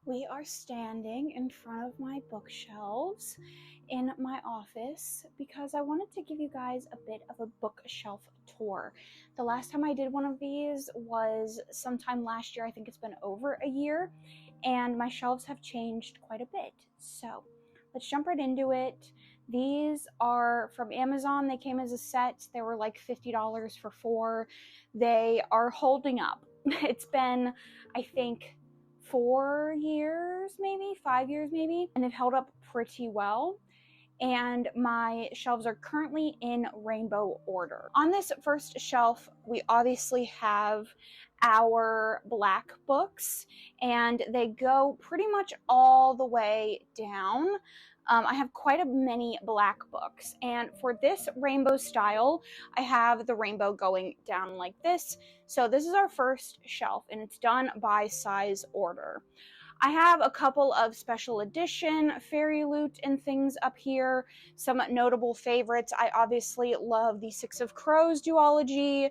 We are standing in front of my bookshelves in my office because I wanted to give you guys a bit of a bookshelf tour. The last time I did one of these was sometime last year. I think it's been over a year, and my shelves have changed quite a bit. So let's jump right into it. These are from Amazon. They came as a set. They were like $50 for 4. They are holding up. It's been, I think, 4 years, maybe 5 years, maybe, and they've held up pretty well. And my shelves are currently in rainbow order. On this first shelf, we obviously have our black books, and they go pretty much all the way down. I have quite a many black books, and for this rainbow style, I have the rainbow going down like this. So this is our first shelf, and it's done by size order. I have a couple of special edition fairy loot and things up here, some notable favorites. I obviously love the Six of Crows duology.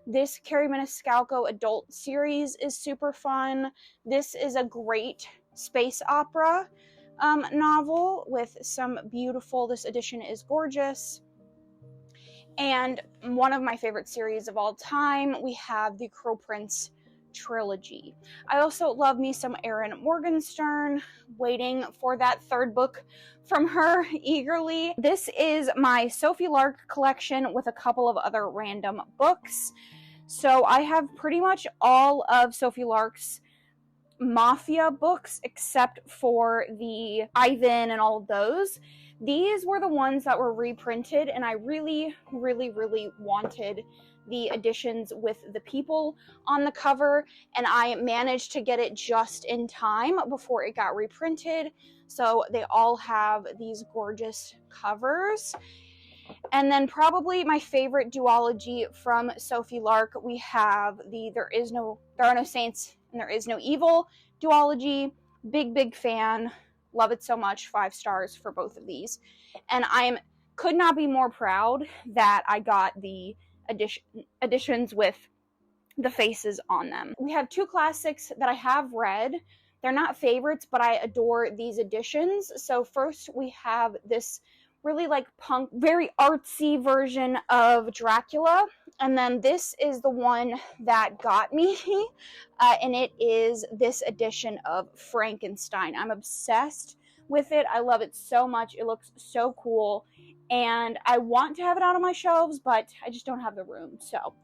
This Carrie Maniscalco adult series is super fun. This is a great space opera novel with some beautiful, this edition is gorgeous. And one of my favorite series of all time, we have the Crow Prince trilogy. I also love me some Erin Morgenstern, waiting for that third book from her eagerly. This is my Sophie Lark collection with a couple of other random books. So I have pretty much all of Sophie Lark's Mafia books except for the Ivan and all of those. These were the ones that were reprinted, and I really wanted the editions with the people on the cover, and I managed to get it just in time before it got reprinted. So they all have these gorgeous covers. And then probably my favorite duology from Sophie Lark, we have the There Are No Saints and There Is No Evil duology. Big fan. Love it so much. 5 stars for both of these. And could not be more proud that I got the editions with the faces on them. We have 2 classics that I have read. They're not favorites, but I adore these editions. So first we have this really like punk, very artsy version of Dracula. And then this is the one that got me, and it is this edition of Frankenstein. I'm obsessed with it. I love it so much. It looks so cool, and I want to have it out on my shelves, but I just don't have the room. So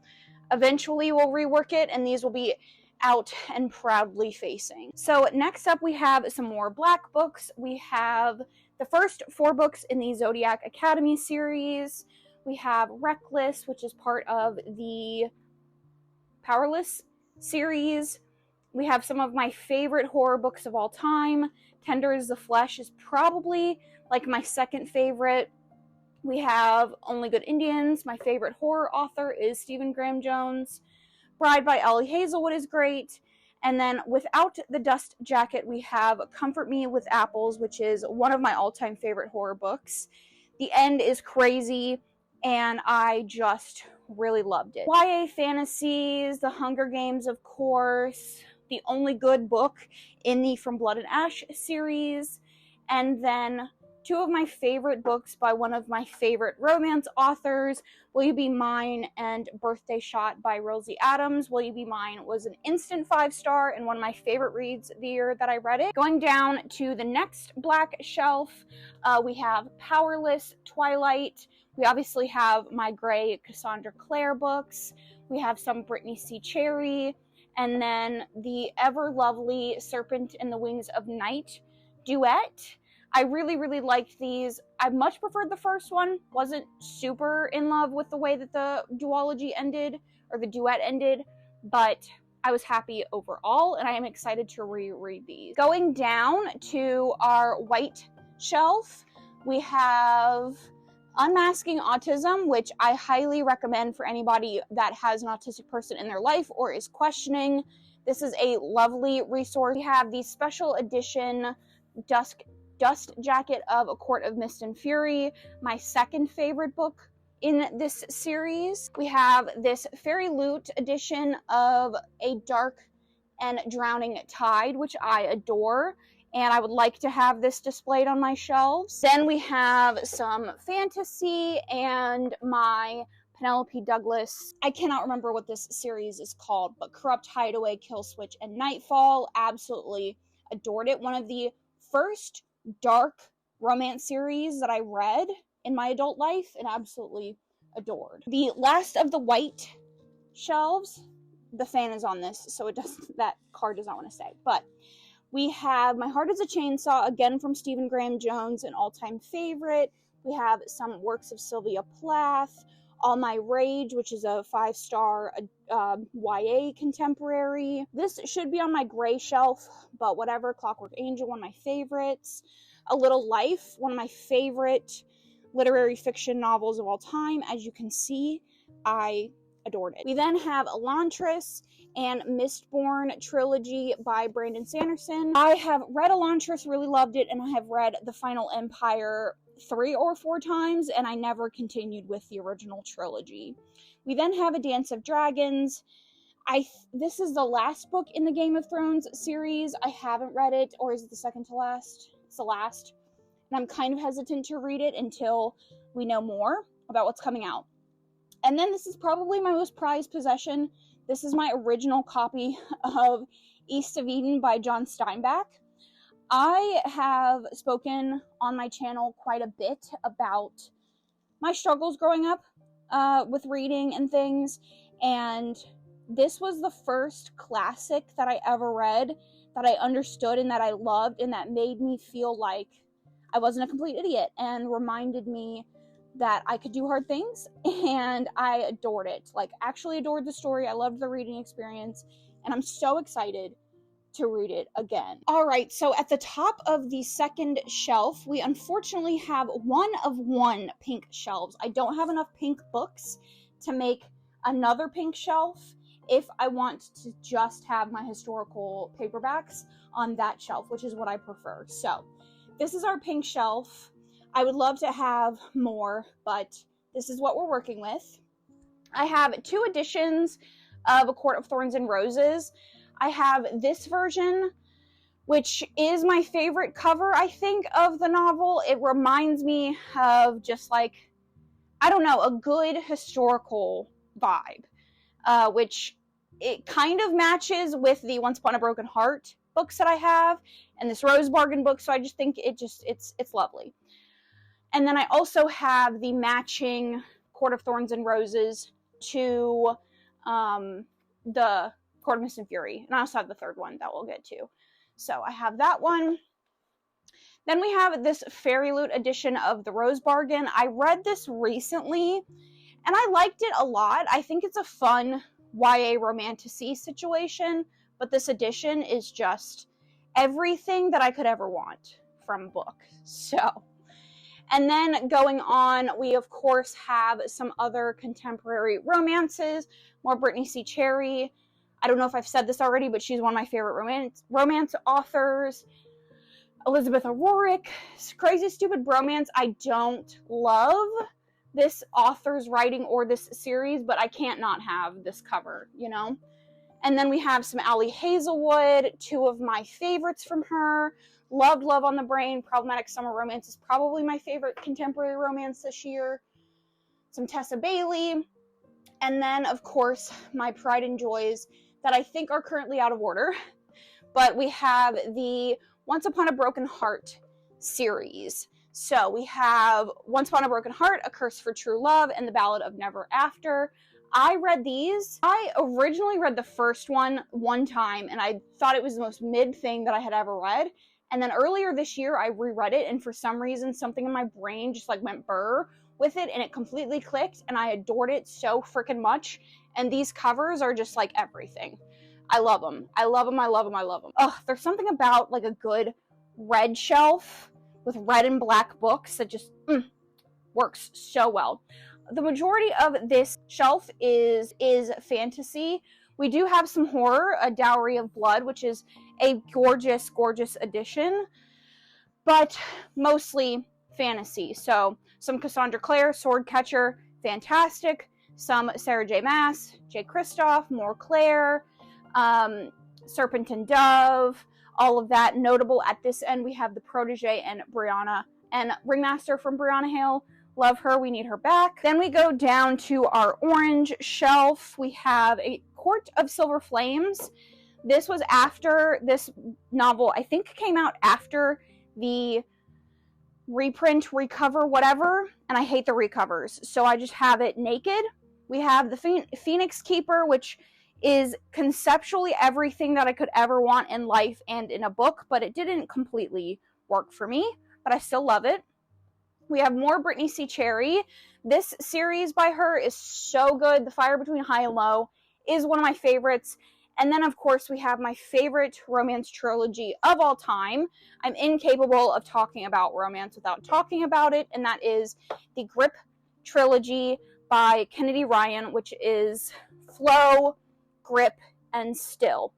eventually we'll rework it, and these will be out and proudly facing. So next up we have some more black books. We have the first 4 books in the Zodiac Academy series. We have Reckless, which is part of the Powerless series. We have some of my favorite horror books of all time. Tender as the Flesh is probably like my second favorite. We have Only Good Indians. My favorite horror author is Stephen Graham Jones. Bride by Ellie Hazelwood is great. And then Without the Dust Jacket, we have Comfort Me with Apples, which is one of my all-time favorite horror books. The end is crazy, and I just really loved it. YA fantasies, The Hunger Games, of course, the only good book in the From Blood and Ash series, and then 2 of my favorite books by one of my favorite romance authors, Will You Be Mine and Birthday Shot by Rosie Adams. Will You Be Mine was an instant 5-star and one of my favorite reads the year that I read it. Going down to the next black shelf, we have Powerless, Twilight. We obviously have my gray Cassandra Clare books. We have some Brittany C. Cherry, and then the ever lovely Serpent and the Wings of Night duet. I really liked these. I much preferred the first one. Wasn't super in love with the way that the duology ended, or the duet ended, but I was happy overall, and I am excited to reread these. Going down to our white shelf, we have Unmasking Autism, which I highly recommend for anybody that has an autistic person in their life or is questioning. This is a lovely resource. We have the special edition Dust Jacket of A Court of Mist and Fury, my second favorite book in this series. We have this Fairy Loot edition of A Dark and Drowning Tide, which I adore, and I would like to have this displayed on my shelves. Then we have some fantasy and my Penelope Douglas, I cannot remember what this series is called, but Corrupt Hideaway, Kill Switch, and Nightfall. Absolutely adored it. One of the first dark romance series that I read in my adult life and absolutely adored. The last of the white shelves, the fan is on this, so it doesn't, that card does not want to stay, but we have My Heart is a Chainsaw, again from Stephen Graham Jones, an all-time favorite. We have some works of Sylvia Plath, All My Rage, which is a 5-star YA contemporary. This should be on my gray shelf, but whatever. Clockwork Angel, one of my favorites. A Little Life, one of my favorite literary fiction novels of all time. As you can see, I adored it. We then have Elantris and Mistborn trilogy by Brandon Sanderson. I have read Elantris, really loved it, and I have read The Final Empire 3 or 4 times, and I never continued with the original trilogy. We then have A Dance of Dragons. This is the last book in the Game of Thrones series. I haven't read it, or is it the second to last? It's the last. And I'm kind of hesitant to read it until we know more about what's coming out. And then this is probably my most prized possession. This is my original copy of East of Eden by John Steinbeck. I have spoken on my channel quite a bit about my struggles growing up with reading and things, and this was the first classic that I ever read that I understood and that I loved and that made me feel like I wasn't a complete idiot and reminded me that I could do hard things, and I adored it. Like, actually adored the story. I loved the reading experience, and I'm so excited to read it again. Alright, so at the top of the second shelf, we unfortunately have one of one pink shelves. I don't have enough pink books to make another pink shelf if I want to just have my historical paperbacks on that shelf, which is what I prefer. So, this is our pink shelf. I would love to have more, but this is what we're working with. I have 2 editions of A Court of Thorns and Roses. I have this version, which is my favorite cover, I think, of the novel. It reminds me of just like, I don't know, a good historical vibe, which it kind of matches with the Once Upon a Broken Heart books that I have and this Rose Bargain book, so I just think it's lovely. And then I also have the matching Court of Thorns and Roses to the Court of Mist and Fury. And I also have the third one that we'll get to. So I have that one. Then we have this Fairy Loot edition of the Rose Bargain. I read this recently, and I liked it a lot. I think it's a fun YA romantasy situation, but this edition is just everything that I could ever want from a book. So... And then going on, we of course have some other contemporary romances, more Brittany C. Cherry. I don't know if I've said this already, but she's one of my favorite romance authors. Elizabeth O'Rourke, Crazy Stupid Bromance. I don't love this author's writing or this series, but I can't not have this cover, you know? And then we have some Ali Hazelwood, 2 of my favorites from her. Loved Love on the Brain. Problematic Summer Romance is probably my favorite contemporary romance this year. Some Tessa Bailey. And then, of course, my pride and joys that I think are currently out of order. But we have the Once Upon a Broken Heart series. So we have Once Upon a Broken Heart, A Curse for True Love, and The Ballad of Never After. I read these. I originally read the first one time, and I thought it was the most mid thing that I had ever read. And then earlier this year, I reread it, and for some reason, something in my brain just like went burr with it, and it completely clicked, and I adored it so freaking much. And these covers are just like everything. I love them. I love them. I love them. I love them. Ugh, there's something about like a good red shelf with red and black books that just works so well. The majority of this shelf is fantasy. We do have some horror, A Dowry of Blood, which is a gorgeous, gorgeous edition, but mostly fantasy. So some Cassandra Clare, Swordcatcher, fantastic. Some Sarah J. Maas, J. Kristoff, more Claire. Serpent and Dove, all of that. Notable at this end, we have the protege and Brianna and Ringmaster from Brianna Hale. Love her. We need her back. Then we go down to our orange shelf. We have A Court of Silver Flames. This was after this novel, I think, came out after the reprint, recover, whatever, and I hate the recovers, so I just have it naked. We have the Phoenix Keeper, which is conceptually everything that I could ever want in life and in a book, but it didn't completely work for me, but I still love it. We have more Brittany C. Cherry. This series by her is so good. The Fire Between High and Low is one of my favorites. And then, of course, we have my favorite romance trilogy of all time. I'm incapable of talking about romance without talking about it, and that is the Grip trilogy by Kennedy Ryan, which is Flow, Grip, and Still.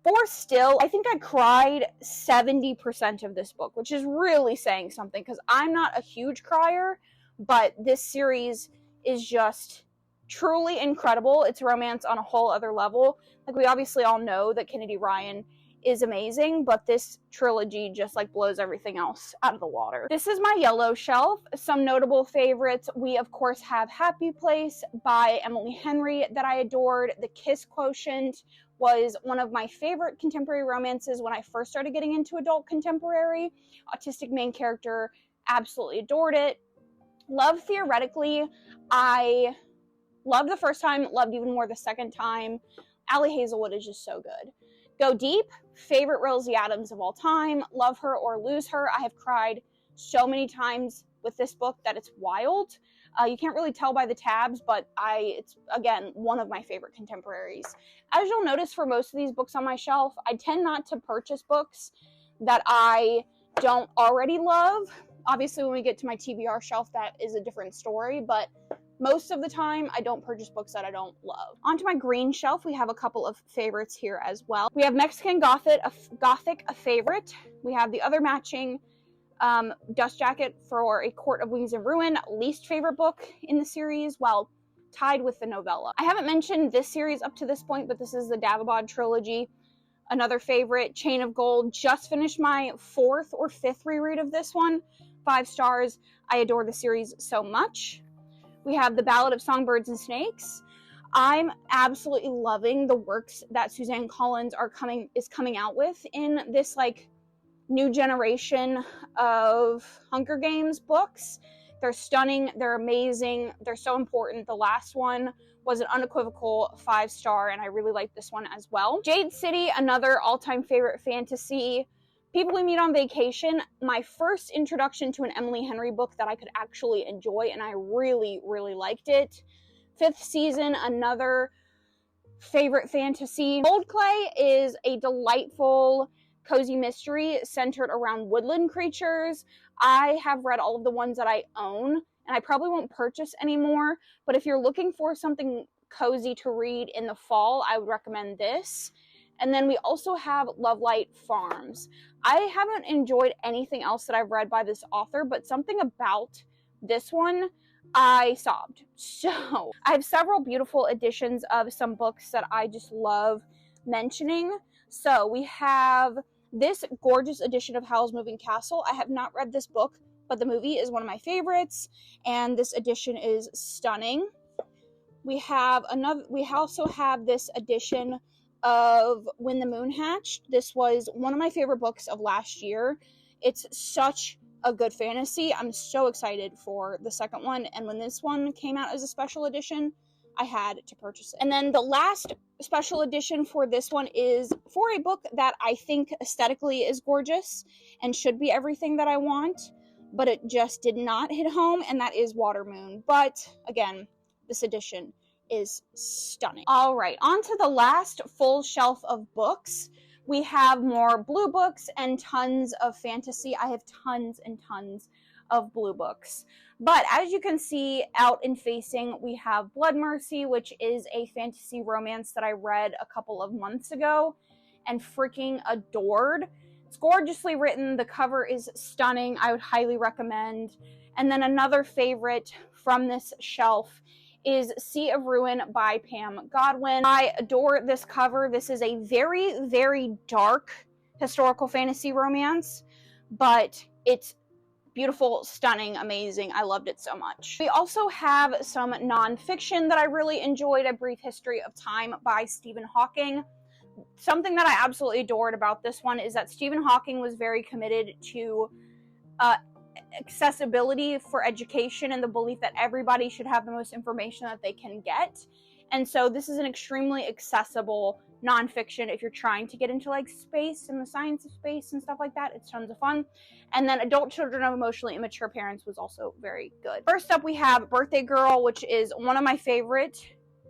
For Still, I think I cried 70% of this book, which is really saying something, because I'm not a huge crier, but this series is just truly incredible. It's romance on a whole other level. Like, we obviously all know that Kennedy Ryan is amazing, but this trilogy just like blows everything else out of the water. This is my yellow shelf. Some notable favorites. We of course have Happy Place by Emily Henry that I adored. The Kiss Quotient was one of my favorite contemporary romances when I first started getting into adult contemporary. Autistic main character, absolutely adored it. Love Theoretically, I loved the first time, loved even more the second time. Allie Hazelwood is just so good. Go Deep, favorite Rosie Adams of all time. Love Her or Lose Her. I have cried so many times with this book that it's wild. You can't really tell by the tabs, but it's, again, one of my favorite contemporaries. As you'll notice for most of these books on my shelf, I tend not to purchase books that I don't already love. Obviously, when we get to my TBR shelf, that is a different story, but most of the time, I don't purchase books that I don't love. Onto my green shelf, we have a couple of favorites here as well. We have Mexican Gothic, a favorite. We have the other matching Dust Jacket for A Court of Wings and Ruin, least favorite book in the series, well, tied with the novella. I haven't mentioned this series up to this point, but this is the Davabad trilogy. Another favorite, Chain of Gold. Just finished my 4th or 5th reread of this one. 5 stars. I adore the series so much. We have The Ballad of Songbirds and Snakes. I'm absolutely loving the works that Suzanne Collins is coming out with in this like new generation of Hunger Games books. They're stunning, they're amazing, they're so important. The last one was an unequivocal 5-star, and I really like this one as well. Jade City, another all-time favorite fantasy. People We Meet on Vacation, my first introduction to an Emily Henry book that I could actually enjoy, and I really, really liked it. 5th Season, another favorite fantasy. Gold Clay is a delightful, cozy mystery centered around woodland creatures. I have read all of the ones that I own, and I probably won't purchase anymore, but if you're looking for something cozy to read in the fall, I would recommend this. And then we also have Lovelight Farms. I haven't enjoyed anything else that I've read by this author, but something about this one, I sobbed. So I have several beautiful editions of some books that I just love mentioning. So we have this gorgeous edition of Howl's Moving Castle. I have not read this book, but the movie is one of my favorites, and this edition is stunning. We also have this edition of When the Moon Hatched. This was one of my favorite books of last year. It's such a good fantasy. I'm so excited for the second one, and when this one came out as a special edition, I had to purchase it. And then the last special edition for this one is for a book that I think aesthetically is gorgeous and should be everything that I want, but it just did not hit home, and that is Watermoon. But again, this edition is stunning. All right, on to the last full shelf of books. We have more blue books and tons of fantasy. I have tons and tons of blue books. But as you can see out in facing, we have Blood Mercy, which is a fantasy romance that I read a couple of months ago and freaking adored. It's gorgeously written. The cover is stunning. I would highly recommend. And then another favorite from this shelf is Sea of Ruin by Pam Godwin. I adore this cover. This is a very, very dark historical fantasy romance, but it's beautiful, stunning, amazing. I loved it so much. We also have some nonfiction that I really enjoyed, A Brief History of Time by Stephen Hawking. Something that I absolutely adored about this one is that Stephen Hawking was very committed to accessibility for education and the belief that everybody should have the most information that they can get. And so this is an extremely accessible nonfiction if you're trying to get into like space and the science of space and stuff like that. It's tons of fun. And then Adult Children of Emotionally Immature Parents was also very good. First up, we have Birthday Girl, which is one of my favorite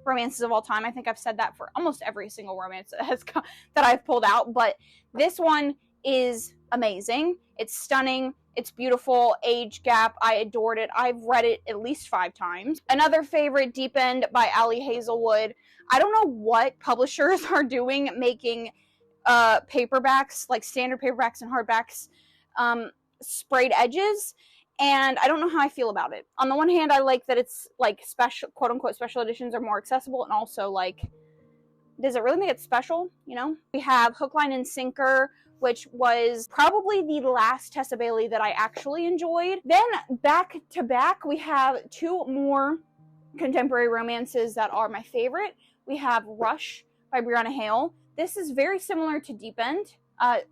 romances of all time. I think I've said that for almost every single romance that I've pulled out, but this one is amazing. It's stunning. It's beautiful. Age gap. I adored it. I've read it at least 5 times. Another favorite, Deep End by Ali Hazelwood. I don't know what publishers are doing making paperbacks, like standard paperbacks and hardbacks, sprayed edges, and I don't know how I feel about it. On the one hand, I like that it's like special, quote unquote, special editions are more accessible, and also like, does it really make it special, you know? We have Hook, Line, and Sinker, which was probably the last Tessa Bailey that I actually enjoyed. Then back to back, we have 2 more contemporary romances that are my favorite. We have Rush by Brianna Hale. This is very similar to Deep End.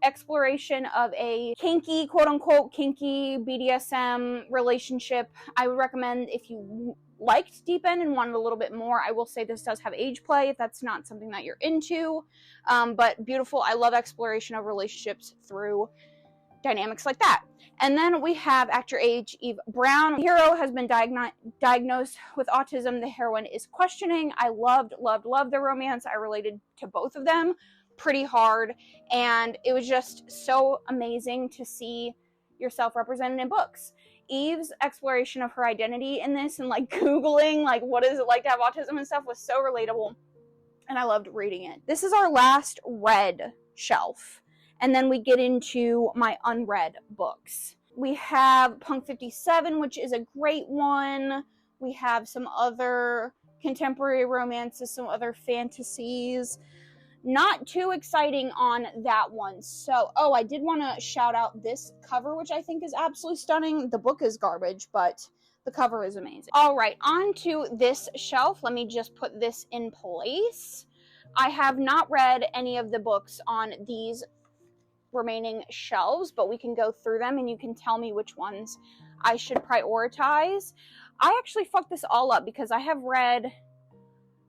Exploration of a kinky, quote unquote, kinky BDSM relationship. I would recommend if you liked Deep End and wanted a little bit more. I will say this does have age play if that's not something that you're into, but beautiful. I love exploration of relationships through dynamics like that. And then we have Act Your Age, Eve Brown. The hero has been diagnosed with autism. The heroine is questioning. I loved the romance. I related to both of them pretty hard, and it was just so amazing to see yourself represented in books. Eve's exploration of her identity in this and like Googling like what is it like to have autism and stuff was so relatable, and I loved reading it. This is our last read shelf, and then we get into my unread books. We have Punk 57, which is a great one. We have some other contemporary romances, some other fantasies. Not too exciting on that one. So, I did want to shout out this cover, which I think is absolutely stunning. The book is garbage, but the cover is amazing. All right, on to this shelf. Let me just put this in place. I have not read any of the books on these remaining shelves, but we can go through them and you can tell me which ones I should prioritize. I actually fucked this all up because I have read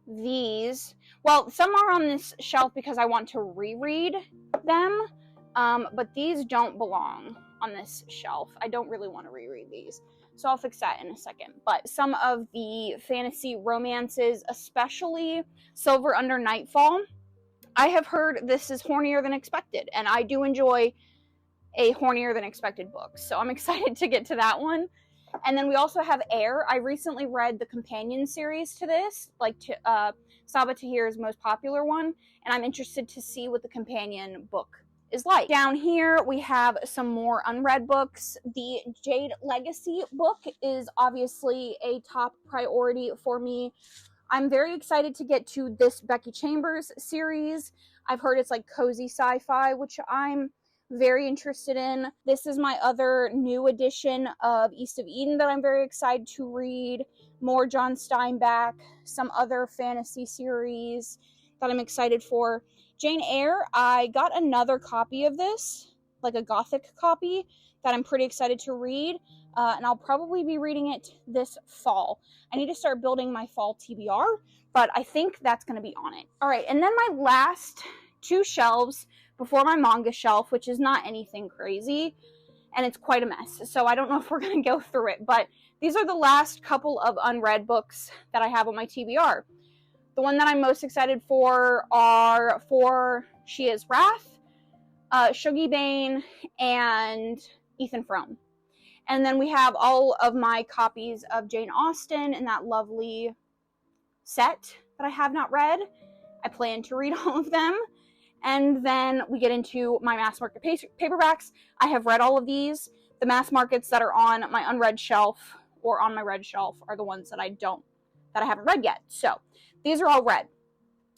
these. Well, some are on this shelf because I want to reread them, but these don't belong on this shelf. I don't really want to reread these, so I'll fix that in a second. But some of the fantasy romances, especially Silver Under Nightfall, I have heard this is hornier than expected, and I do enjoy a hornier than expected book, so I'm excited to get to that one. And then we also have Air. I recently read the companion series to this, like Sabaa Tahir's most popular one, and I'm interested to see what the companion book is like. Down here, we have some more unread books. The Jade Legacy book is obviously a top priority for me. I'm very excited to get to this Becky Chambers series. I've heard it's like cozy sci-fi, which I'm very interested in. This is my other new edition of East of Eden that I'm very excited to read. More John Steinbeck, some other fantasy series that I'm excited for. Jane Eyre, I got another copy of this, like a gothic copy, that I'm pretty excited to read, and I'll probably be reading it this fall. I need to start building my fall TBR, but I think that's going to be on it. All right, and then my last 2 shelves before my manga shelf, which is not anything crazy, and it's quite a mess, so I don't know if we're going to go through it, but these are the last couple of unread books that I have on my TBR. The one that I'm most excited for are For She Is Wrath, Shuggie Bain, and Ethan Frome. And then we have all of my copies of Jane Austen in that lovely set that I have not read. I plan to read all of them. And then we get into my mass market paperbacks. I have read all of these. The mass markets that are on my unread shelf or on my read shelf are the ones that I don't that I haven't read yet. So these are all read.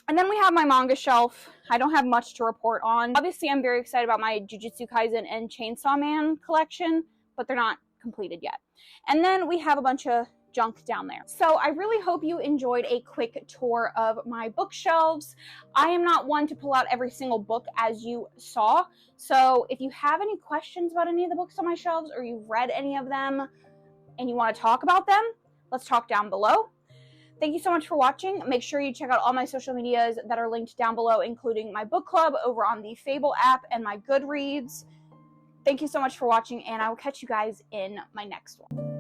And then we have my manga shelf. I don't have much to report on. Obviously, I'm very excited about my Jujutsu Kaisen and Chainsaw Man collection, but they're not completed yet. And then we have a bunch of junk down there. So I really hope you enjoyed a quick tour of my bookshelves. I am not one to pull out every single book as you saw. So if you have any questions about any of the books on my shelves, or you've read any of them and you want to talk about them, let's talk down below. Thank you so much for watching. Make sure you check out all my social medias that are linked down below, including my book club over on the Fable app and my Goodreads. Thank you so much for watching, and I will catch you guys in my next one.